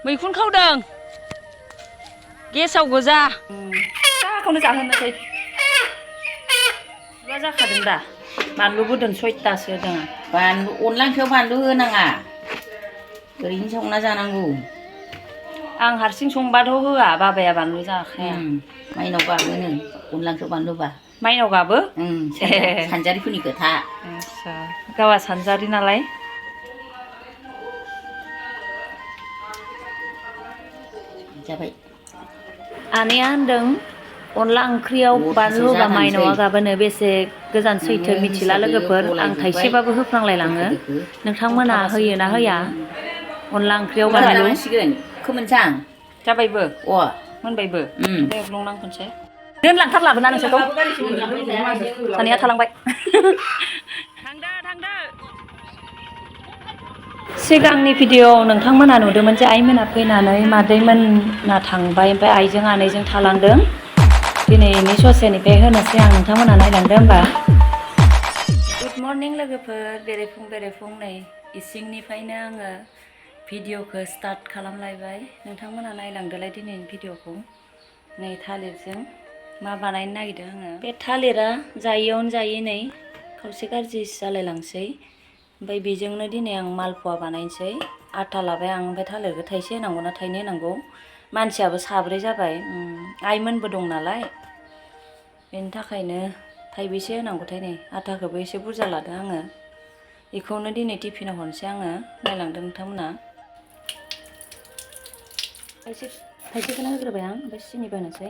मैखुन खावदों गेसाव गोजा साहाखौनो जाहोनोसै मा जाखादों दा बानलु बोदोन 6थासो होदों बानलु अनला ओंख्रियाव बानलु होनाङा ओरैनो संना जानांगौ आं हारसिं संबाथ' होआ बाबाया बानलु जाखाया माइनाव गाबोनो अनला ओंख्रियाव बानलुबा माइनाव गाबो सानजारिफोरनि खोथा गावा सानजारि नालाय जाबाय आनैया होनदों अनला ओंख्रियाव बानलु होबा माइनावा गाबोनो बेसे गोजान सैथो मिथिला लोगोफोर आं थाइसेबाबो होफ्लांलायलाङो नोंथांमोना होयो ना होया अनला ओंख्रियाव बानलु खोमोनसां जाबायबो अ मोनबायबो दे बुंनां खनसे दोनलांथारलाबोना नोंसोरखौ सानैया थालांबाय थांदो सिगांनि भिडिअ'आव नोंथांमोना नुदोंमोन जे आइमोना फैनानै मादैमोना थांबाय ओमफ्राय आइजों आनैजों थालांदों दिनैनि ससेनिफ्राय होनोसै आं नोंथांमोना नायलांदो होमबा गुड मर्निं लोगोफोर बेरेफुं नै इसिंनिफ्रायनो आङो भिडिअ'खौ स्टार्ट खालामलायबाय नोंथांमोना नायलांदोलाय दिनैनि भिडिअ'खौ नै थालिरजों मा बानायनो नागिरदों आङो बे थालिरा जायैयावनो जायै नै खावसे गाज्रि जालायलांसै ओमफ्राय बेजोंनो दिनै आं मालपुवा बानायनोसै आटा लाबाय आं ओमफ्राय थालिरखौ थाइसे होनांगौ ना थाइनै होनांगौ मानसियाबो साब्रै जाबाय आइमोनबो दं नालाय बेनि थाखायनो थाइबेसे होनांगौथाय नै आटाखौबो एसे बुरजा लादों आङो बेखौनो दिनै टिफिनाव हरनोसै आङो नायलांदों नोंथांमोना थाइसेखौनो होग्रोबाय आं ओमफ्राय सिनि होनोसै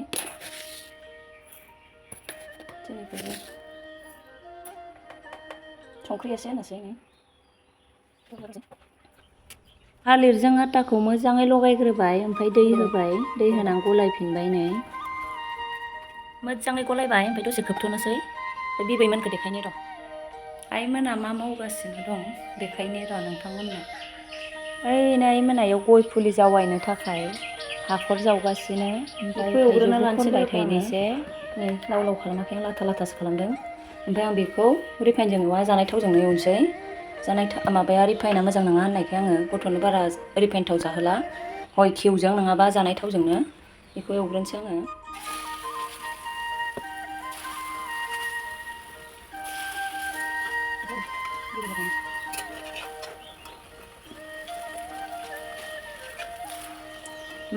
सिनिखौबो संख्रि एसे होनोसै नै थालिरजों आटाखौ मोजाङै लगायग्रोबाय ओमफ्राय दै होबाय दै होनानै गलायफिनबाय नै मोजाङै गलायबाय ओमफ्राय दसे खोबथ'नोसै ओमफ्राय बिबैमोनखौ देखायनो र' आइमोना मा मावगासिनो दं देखायनो र' नोंथांमोननो ओइ नै आइमोनायाव गय फुलि जावायनो थाखाय हाखर जावगासिनो ओमफ्राय एवग्रोना लानोसै थाइनैसे नै लाव लाव खालामाखै लाथा लाथासो खालामदों ओमफ्राय आं बेखौ रिफाइनजों एवा जानाय थावजोंनो एवनोसै जानाय माबाया रिफाइना मोजां नङा होननायखाय आङो गथ'नो बारा रिफाइन थाव जाहोला हय घिउजों नङाबा जानाय थावजोंनो बेखौ एवग्रोनोसै आङो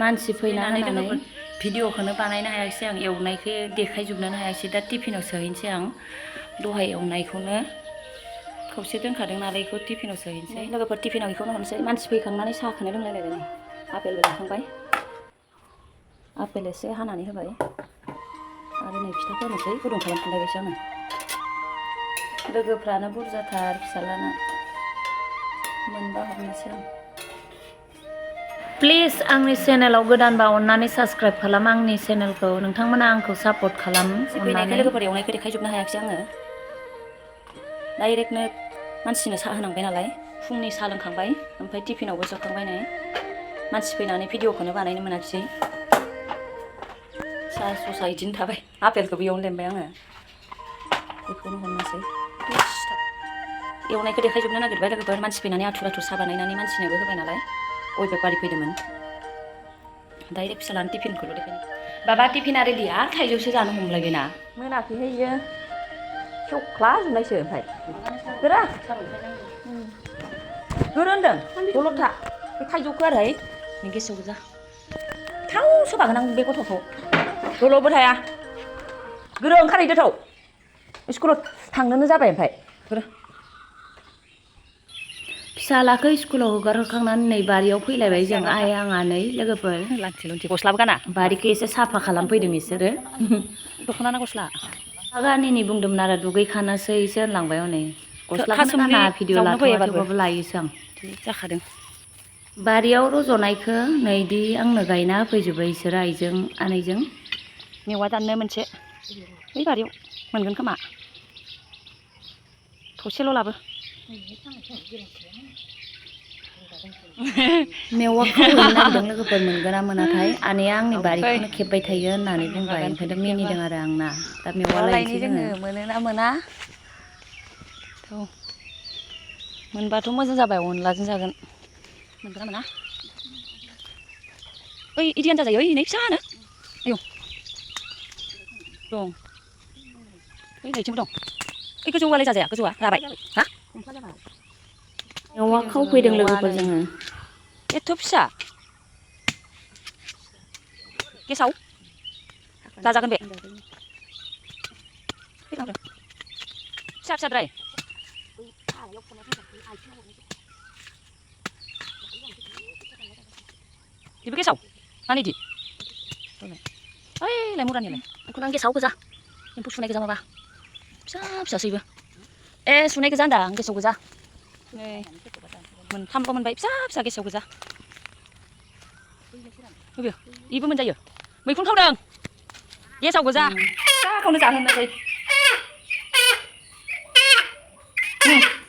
मानसि फैना होनानै भिडिअ'खौनो बानायनो हायाखिसै आं एवनायखौ देखायजोबनोनो हायाखिसै दा टिफिनाव सोहैनोसै आं दहाय एवनायखौनो खावसे दोनखादों नालाय बेखौ टिफिनाव सोहैनोसै लोगोफोर टिफिनाव बेखौनो हरनोसै मानसि फैखांनानै साहाखौनो लोंलायलायबाय नै आपेलबो लाखांबाय आपेल एसे हानानै होबाय आरो नै फिथा फोनोसै गुदुं खालामफिनलायबायसो आङो लोगोफ्रानो बुरजाथार फिसालाना मोनबा हरनोसै आं प्लिज आंनि चेनेलाव गोदानबा अननानै साबस्क्राइब खालाम आंनि चेनेलखौ नोंथांमोना आंखौ सापर्ट खालाम अननानै लोगोफोर एवनायखौ देखायजोबनो हायाखिसै आङो डाइरेक्टनो मानसिनो साहा होनांबाय नालाय फुंनि साहा लोंखांबाय ओमफ्राय टिफिनावबो जखांबाय नै मानसि फैनानै भिडिअ'खौनो बानायनो मोनाखिसै साहा ससा बिदिनो थाबाय आपेलखौबो एवनो लेमबाय आङो बेखौनो हरनोसै एवनायखौ देखायजोबनो नागिरबाय लोगोफोर मानसि फैनानै आथुर आथुर साहा बानायनानै मानसिनोबो होबाय नालाय गय बेपारि फैदोंमोन डाइरेक्ट फिसालानो टिफिनखौल' देखायनो बाबा टिफिना रेडि आरो थाइजौसो जानो हमलायबायना मोनाखैहाय इयो सेवख्ला जोबनायसो ओमफ्राय गोरा गोरो होनदों दल'था बे थाइजौखौ आरो नै गेसाव गोजा थावसो बागोन आं बे गथ'खौ दल'बो थाया गोरो ओंखारहैदो थौ स्कुलाव थांनोनो जाबाय ओमफ्राय गोरो फिसालाखौ स्कुलाव हगारहोखांनानै नै बारियाव फैलायबाय जों आइ आंहा लोगोफोर लांथि लुंथि गस्लाबो गाना बारिखौ एसे साफा खालामफैदों बिसोरो दख'ना ना गस्ला गानिनि बुंदोंमोन आरो दुगैखानोसैसो होनलांबाय हनै गस्लाखौनो गाना भिडिअ लाथ'वा थेवबाबो लायोसो आं जाखादों बारियाव रज'नायखौ नैदि आंनो गायना होफैजोब्बाय बिसोरो आइजों आनैजों मेवा दाननो मोनसे बै बारियाव मोनगोन खोमा थसेल' लाबो मेवाखौ हैनो नागिरदों लोगोफोर मोनगोन ना मोनाथाय आनैया आंनि बारिखौनो खेबबाय थायो होननानै बुंबाय ओमफ्राय दा मिनिदों आरो आंना दा मेवा लायनोसै जोङो मोनोना मोना मोनबाथ' मोजां जाबाय अनलाजों जागोन मोनगोन ना मोना ओइ इदियानो जाजायो ओइ नै फिसानो आयौ दं ओइ नैथिंबो दं ओइ गोजौआलाय जाजाया गोजौआ राबाय हा मेवा खावफैदों लोगोफोर जोङो एथ' फिसा गेसाव जाजागोन बे फिसा फिसाद्राय बेबो गेसाव मानो इदि ओइलाय मुरानियालाय बेखौनो आं गेसाव गोजा एम्फौ सुनाय गोजा माबा फिसा फिसासैबो ए सुनाय गोजा होनदां गेसाव गोजा नै मोनथामबो मोनबाय फिसा फिसा गेसाव गोजा बेबो इबो मोनजायो मैखुन खावदों गेसाव गोजा फिसाखौनो जाहोनोसै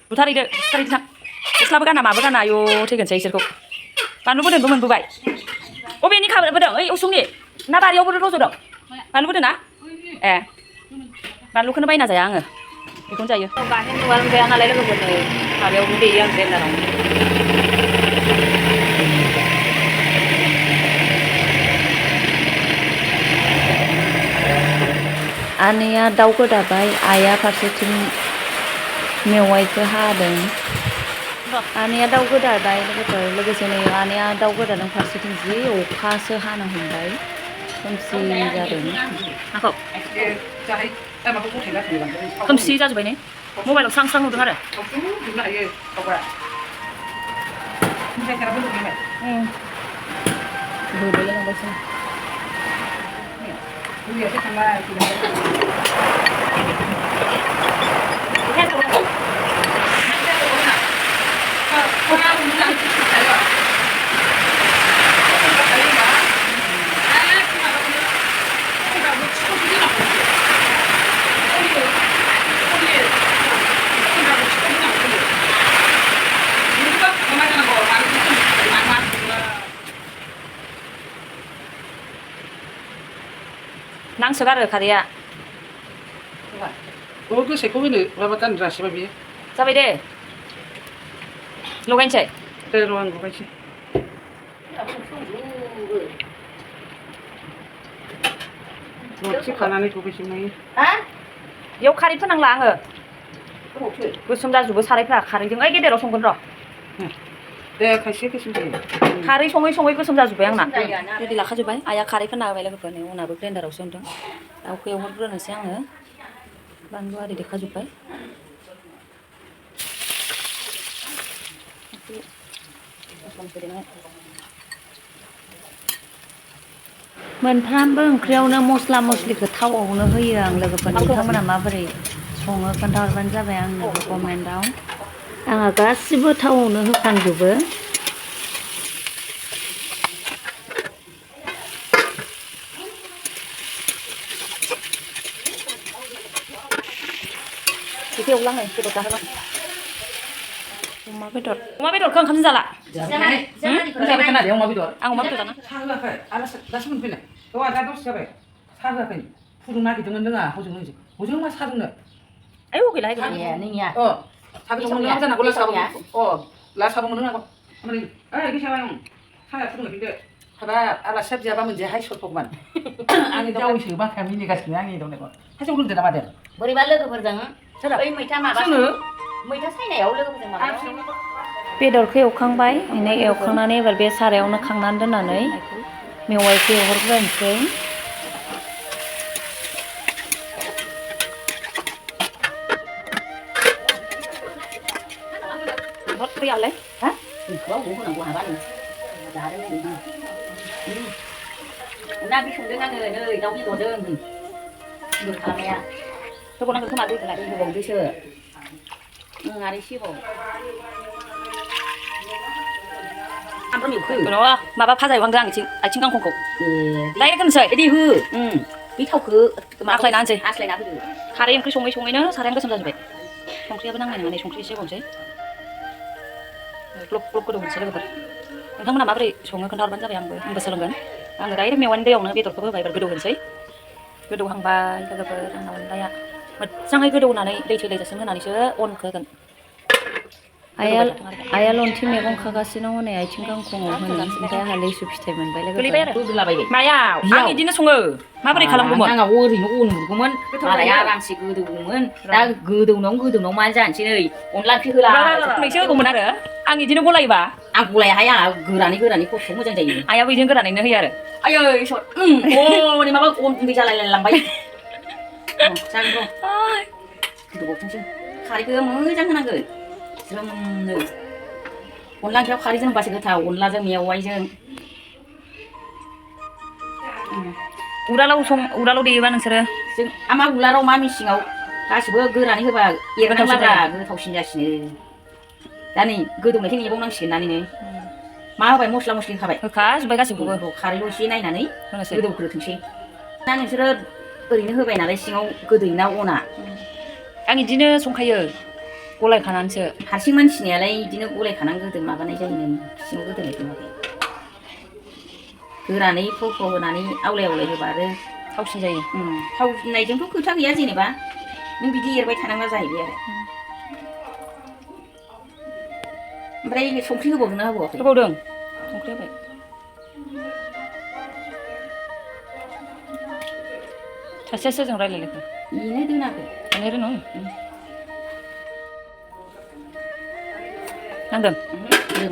बुथारहैदो थां गस्लाबो गाना माबो गाना आयौ थैगोनसै इसोरखौ बानलु बोरदोनबो मोनबोबाय अबेनि खाबोदों ओइ उसुंनि ना बारियावबो रज'दों बानलु बोरदोना ए बानलुखौनो बायना जाया आङो बेखौनो जायो गाहेन उवाल गैया नालाय लोगोफोर नै माबायावबो देयो आं ग्रेन्डाराव आनैया दाउ गोदाबाय आइया फारसेथिं मेवाइखौ हादों आनैया दाउ गोदाबाय लोगोफोर लोगोसे नै आनैया दाउ गोदादों फारसेथिं जि अखासो हानो हमबाय खोमसि जादों माखौ खोमसि जाजोब्बाय ने मबाइलाव स्रां स्रां नुदों आरो होदोलायलांबायसो नांसोगारो खारैया गोसायखौ होनो माबा गानग्रासोबा बियो जाबाय दे लगायनोसै दे र' आं लगायसै रथि खानानै लगायसै नायो बेयाव खारै फोनांला आङो गोसोम जाजोबो सारायफ्रा खारैजों ओइ गेदेराव संगोन र' दे खायसे गोसोम जायो खारै सङै सङै गोसोम जाजोब्बाय आंना रेडि लाखाजोब्बाय आइया खारै फोना होबाय लोगोफोर नै उनाबो ग्रेन्डारावसो होनदों दाउखौ एवहरग्रोनोसै आङो बानलु आरि देखाजोब्बाय मोनफ्रामबो ओंख्रियावनो मस्ला मस्लिखौ थावआवनो होयो आं लोगोफोर नोंथांमोना माबोरै सङो खोन्थाहरबानो जाबाय आंनो कमेन्टआव आंहा गासिबो थावआवनो होखांजोबो बेखौ एवलाङो बेदर जाहोगोन अमा बेदरखौ ओंखामजों जाला जाबाय खोनादों अमा बेदर आं अमा बेदर जाना साहा होआखै आलासि दासो मोनफैनाय दा दसे जाबाय साहा होआखै फुदुंनो नागिरदोंमोन लोङा हजों मा साहा लोंनो आयौ गैला गैला नोंनिया साहाखौ मोननो जानांगौ लासाबो मोननो हागौ ओमफ्राय गेसावा साहा फुदुंफिनदो हाबा आलासिया बियाबा मोनजायाहाय सरफबमान आंनि दावैसो बाखाया मिनिगासिनो आंनि दावनायखौ हाजोआव लोंदो ना मादों बोरैबा लोगोफोरजों ओइ मैथा माबा मैथा सायनायाव लोगोफोरजों माबा बेदरखौ एवखांबाय ओमफ्राय एवखांनानै एबार बे सारायावनो खांनानै दोननानै मेवाइखौ एवहरग्रोनोसै दैयालाय हा बेखौ होनांगौ हाबानो जादों ना बे संदों आङो नै दाउ बेदरजों खालामनाया होबावनांगौ खोमा दैखौ दै होबावदोसो आरो एसेबाव माबा भाजा एवहांदों आं आथिं गांखंखौ डाइरेक्ट होनोसै बिदि हो बे थावखौ आस्लायना होनोसै आस्लायना होदो खारै ओंख्रि सङै सङैनो सारायानो गोसोम जाजोब्बाय संख्रियाबो नांनाय नङा नै संख्रि एसे होबावनोसै ग्लब ग्लब गोदौ होनोसै लोगोफोर नोंथांमोना माबोरै सङो खोन्थाहरबानो जाबाय आंबो सोलोंगोन आङो डाइरेक्ट मेवानि दैयावनो बेदरखौ होबाय एबार गोदौ होनोसै गोदौहांबाय लोगोफोर आंना अनलाया मोजाङै गोदौनानै दै थैलायजासिम होनानैसो अनखौ होगोन आइया लन्थि मैगं खागासिनो हनै आथिं गांखंआव होनो ओमफ्राय आंहा लिसु फिथाइ मोनबाय गोलैबाय लोगोफोर आरो गोदोलाबायबाय मायाव आं बिदिनो सङो माबोरै खालामगौमोन आंहा ओरैनो अन हरगौमोन मालाय आरामसे गोदौगौमोन दा गोदौनायाव मा जानोसै नै अनला ओंख्रि होला नोंसो होगौमोन आरो आं बिदिनो गलायोबा आं गलायाहाय आंहा गोरानै खस्थ' मोजां जायो आइयाबो बिदिनो गोरानैनो होयो आरो आयै इसर अ माबा अन गुन्दै जालायलांबाय जागोन र' गोदौबावथोंसै खारैखौ मोजां होनांगोन ज्रोमनो अनला ओंख्रियाव खारैजों होबासो गोथाव अनलाजों मेवाइजों उरालाव देयोबा नोंसोरो जों मा उलाराव मा मेसिङाव गासिबो गोरानै होबा एरनांलाब्रा गोथावसिन जासिनो दा नै गोदौनायखौ नेबावनांसिगोन ना नोङो मा होबाय मस्ला मस्लि होखाबाय होखाजोब्बाय गासिबखौबो खारैल' एसे नायनानै होनोसै गोदौग्रोथोंसै दा नोंसोरो ओरैनो होबाय नालाय सिङाव गोदैना अना आं बिदिनो संखायो गलायखानानैसो हारसिं मानसिनियालाय बिदिनो गलायखानानै गोदो माबानाय जायो नों सिङाव गोदोनायखौ माबाय गोरानै फ्र' होनानै आवलाय होबा आरो थावसिन जायो थाव होनायजोंथ' खोथा गैया जेनेबा नों बिदि एरबाय थानांला जाहैबाय आरो ओमफ्राय संख्रि होबावदोंना होबावाखै होबावदों संख्रि होबाय सासेया सोरजों रायलायलायखो बेनो दोनाखै माने रोङो नांदों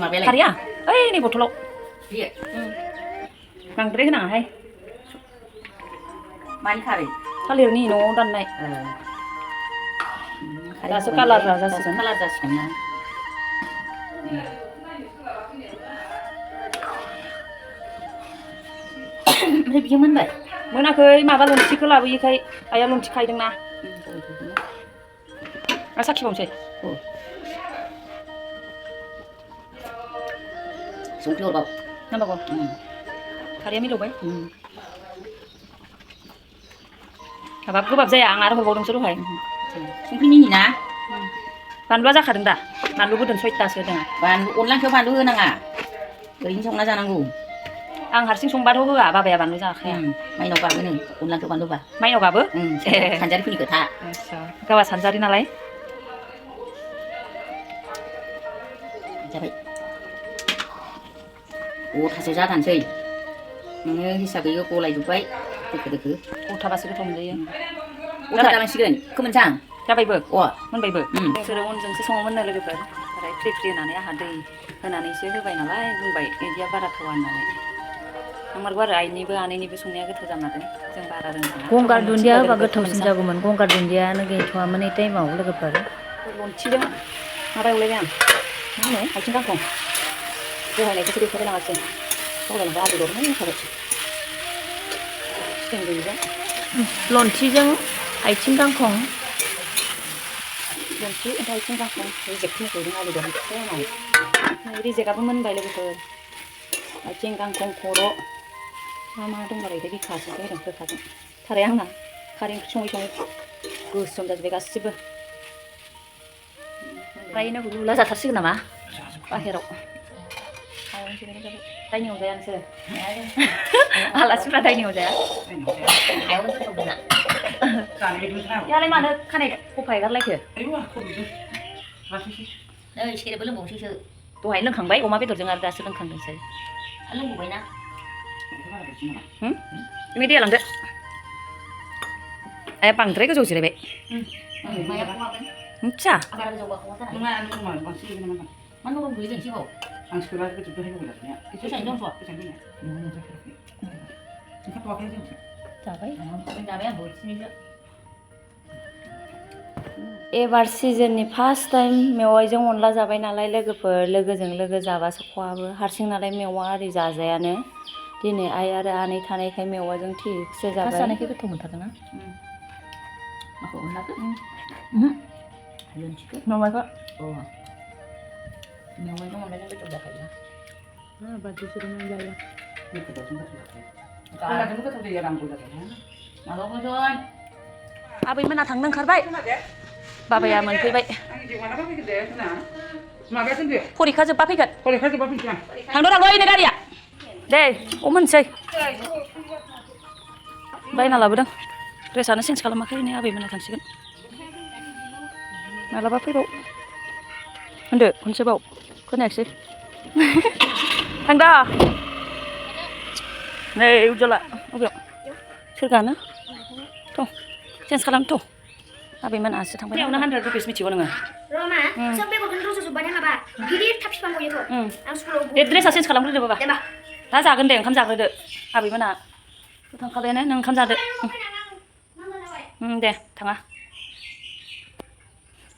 माबायालाय खारैया ओइ नै बथलाव बियो बांद्राय होनाङाहाय मानि खारै थालिरनि न'आव दाननाय दासो कालार जासिगोन ना ओमफ्राय बियो मोनबाय मोनाखै माबा लन्थिखौ लाबोयोखाय आइया लन्थि खायदोंना आरो साखिबावनोसै संख्रि हरबाव नांबावगौ खारैया मिलौबाय हाबाब गोबाब जाया आं आरो हरबावदोंसो दहाय संख्रि मिनि ना बानलुआ जाखादों दा बानलु बोदोन 6थासो होदों बानलु अनला ओंख्रियाव बानलु होनाङा ओरैनो संना जानांगौ आं हारसिं संबाथ' होआ बाबाया बानलु जाखाया माइनाव गाबोनो अनला ओंख्रियाव बानलुबा माइनाव गाबो सानजारिफोरनि खोथा गावा सानजारि नालाय जाबाय गथासो जाथारसै नोङो हिसाब गैयै गलायजोब्बाय दोखो गथाबासो गोथाव मोनजायो गथा जालांसिगोन खोमोनसां जाबायबो अ मोनबायबो नोंसोरो अनजोंसो सङोमोन लोगोफोर ओमफ्राय फ्रि होनानै आंहा दै होनानैसो होबाय नालाय बुंबाय बिदिया बारा थावा होननानै नंमारगौ आरो आइनिबो आनैनिबो संनाया गोथाव जामारदों जों बारा रोङा गंगार दुन्दिया होबा गोथावसिन जागौमोन गंगार दुन्दियानो गैथ'वामोन बे टाइमाव लोगोफोर लन्थिजों माबा एवलायबाय आं मा होनो आथिं गांखं दहायनायखौसो देखायबाय नामासै बावलायलांबाय आलु दरनाय होखाबाय चिकेन गैयिजों लन्थिजों आथिं गांखं लन्थि ओमफ्राय आथिं गांखं रिजेक्टखौ होदों आलु दरनायखौसो आंनाव रिजेक्टआबो मोनबाय लोगोफोर आथिं गांखं खर' मा दंबालायदो बिखासो होदों गोखाजों थाराया आंना खारै ओंख्रि सङै गोसोम जाजोब्बाय गासिबो ओमफ्रायनो लुला जाथारसिगोन नामा बाहेराव दाइनिंआव जाया नोंसोर आलासिफ्रा दाइनिंआव जाया यालाय मानो खानाय खफा एगारलायखो नै सेरेबबो लोंबावनोसैसो दहाय लोंखांबाय अमा बेदरजों आरो दासो लोंखांदोंसै लोंबावबायना बे दैया लांदो ए बांद्राय गोजौ जिरायबाय मिथिया मा नरम गैयै जोंसै बाव आं सोला गोजोबबाय होबाय गोसायनो दंथ' ओंखारथ'वाखै जों जाबाय आंबो थिनिसो एबार सिजननि फार्स्ट टाइम मेवाइजों अनला जाबाय नालाय लोगोफोर लोगोजों लोगो जाबासो खहाबो हारसिं नालाय मेवा आरि जाजायानो दिनै आइ आरो आनै थानायखाय मेवाजों थिगसे जाबाय जानायखाय गोथाव मोनथारदोंना माखौ अनलाखौ लन्थिखौ मेवाइखौ मेवाइजों अनलाजों गोथाव जाखायोना बादिसोरजों जायो गोथाव जायो आरामबो जाखायो माबाखौथ' आबैमोना थांनो ओंखारबाय बाबाया मोनफैबाय फरिखा जोब्बा फैगोन थांद' ओइनो गारिया दे मोनसै बायना लाबोदों ड्रेसानो चेन्ज खालामाखै नै आबैमोना थांसिगोन मालाबा फैबाव होनदो खनसेबाव खोनायाखिसै थांदा नै उज्जला अबेयाव सोर गानो थ' चेन्ज खालाम थ' आबैमोनासो थांबाय बेयावनो 100 रुपिस मिथिगौ नोङो Roma, सब बेगरखौनो रज'जोब्बाय नामा गिदिर थाब बिफां गयोथ' आं स्कुलाव दे ड्रेसा चेन्ज खालामग्रोदो बाबा देबा दा जागोन दे ओंखाम जाग्रोदो आबैमोना थांखाबायानो नों ओंखाम जादो दे थाङा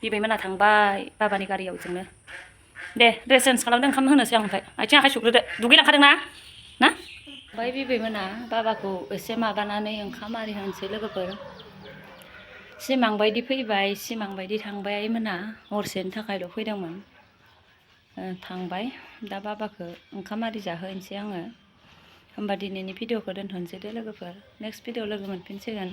बिबैमोना थांबाय बाबानि गारियाव जोंनो दे ड्रेस चेन्ज खालामदो ओंखाम होनोसै आं ओमफ्राय आथिं आखाइ सुग्रोदो दुगैलांखादों ना ओमफ्राय बिबैमोना बाबाखौ एसे माबानानै ओंखाम आरि होनोसै लोगोफोर सिमां बायदि फैबाय सिमां बायदि थांबाय आइमोना हरसेनि थाखायल' फैदोंमोन थांबाय दा बाबाखौ ओंखाम आरि जाहोनोसै आङो होमबा दिनैनि भिडिअखौ दोनथ'नोसै दे लोगोफोर नेक्स्ट भिडिअ लोगो मोनफिनसिगोन